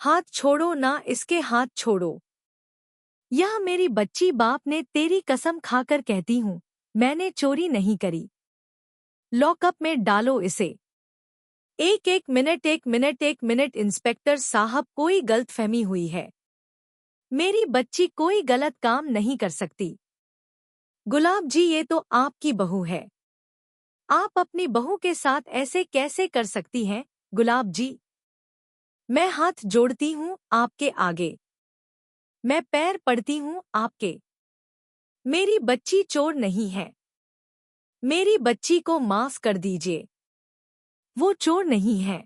हाथ छोड़ो ना, इसके हाथ छोड़ो। यह मेरी बच्ची, बाप ने तेरी कसम खाकर कहती हूँ, मैंने चोरी नहीं करी। लॉकअप में डालो इसे। एक एक मिनट, एक मिनट, एक मिनट। इंस्पेक्टर साहब, कोई गलतफहमी हुई है। मेरी बच्ची कोई गलत काम नहीं कर सकती। गुलाब जी, ये तो आपकी बहू है। आप अपनी बहू के साथ ऐसे कैसे कर सकती हैं गुलाब जी? मैं हाथ जोड़ती हूँ आपके आगे, मैं पैर पड़ती हूँ आपके। मेरी बच्ची चोर नहीं है। मेरी बच्ची को माफ कर दीजिए, वो चोर नहीं है।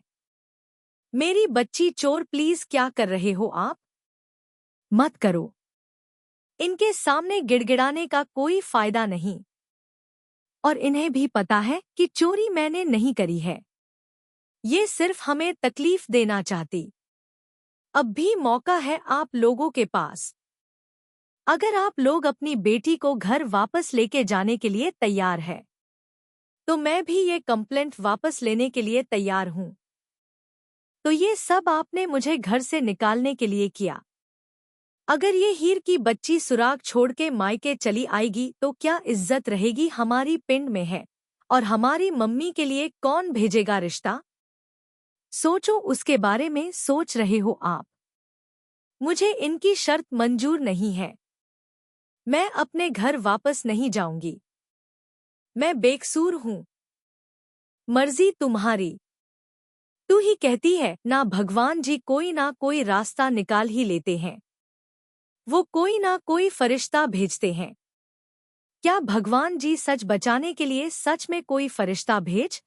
मेरी बच्ची चोर, प्लीज क्या कर रहे हो आप? मत करो। इनके सामने गिड़गिड़ाने का कोई फायदा नहीं। और इन्हें भी पता है कि चोरी मैंने नहीं करी है। ये सिर्फ हमें तकलीफ देना चाहती। अब भी मौका है आप लोगों के पास। अगर आप लोग अपनी बेटी को घर वापस लेके जाने के लिए तैयार है, तो मैं भी ये कंप्लेंट वापस लेने के लिए तैयार हूँ। तो ये सब आपने मुझे घर से निकालने के लिए किया। अगर ये हीर की बच्ची सुराग छोड़ के मायके चली आएगी तो क्या इज्जत रहेगी हमारी पिंड में है? और हमारी मम्मी के लिए कौन भेजेगा रिश्ता? सोचो, उसके बारे में सोच रहे हो आप। मुझे इनकी शर्त मंजूर नहीं है। मैं अपने घर वापस नहीं जाऊंगी। मैं बेकसूर हूँ। मर्जी तुम्हारी। तू ही कहती है ना, भगवान जी कोई ना कोई रास्ता निकाल ही लेते हैं। वो कोई ना कोई फरिश्ता भेजते हैं। क्या भगवान जी सच बचाने के लिए सच में कोई फरिश्ता भेज?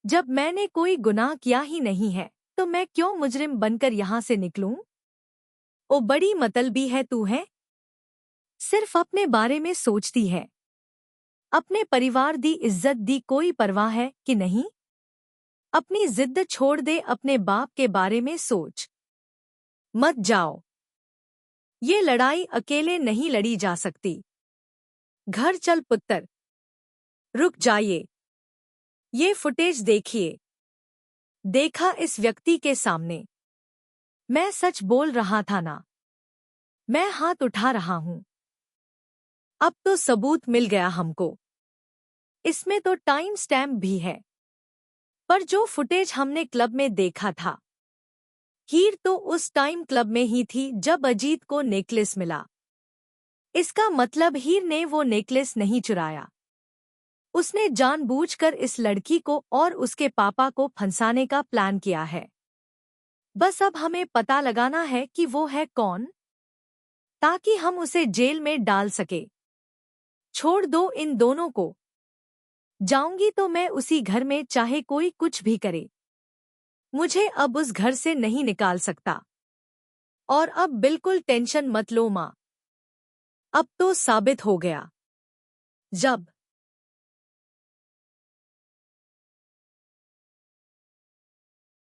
जब मैंने कोई गुनाह किया ही नहीं है, तो मैं क्यों मुजरिम बनकर यहाँ से निकलूं? ओ बड़ी मतलबी है तू है। सिर्फ अपने बारे में सोचती है। अपने परिवार दी इज्जत दी कोई परवाह है कि नहीं? अपनी जिद छोड़ दे, अपने बाप के बारे में सोच। मत जाओ। ये लड़ाई अकेले नहीं लड़ी जा सकती। घर चल पुत्तर। रुक जाइए। ये फुटेज देखिए। देखा इस व्यक्ति के सामने। मैं सच बोल रहा था ना। मैं हाथ उठा रहा हूं। अब तो सबूत मिल गया हमको। इसमें तो टाइम स्टैम्प भी है। पर जो फुटेज हमने क्लब में देखा था, हीर तो उस टाइम क्लब में ही थी जब अजीत को नेकलेस मिला। इसका मतलब हीर ने वो नेकलेस नहीं चुराया। उसने जानबूझकर इस लड़की को और उसके पापा को फंसाने का प्लान किया है। बस अब हमें पता लगाना है कि वो है कौन, ताकि हम उसे जेल में डाल सके। छोड़ दो इन दोनों को। जाऊंगी तो मैं उसी घर में, चाहे कोई कुछ भी करे। मुझे अब उस घर से नहीं निकाल सकता। और अब बिल्कुल टेंशन मत लो माँ। अब तो साबित हो गया। जब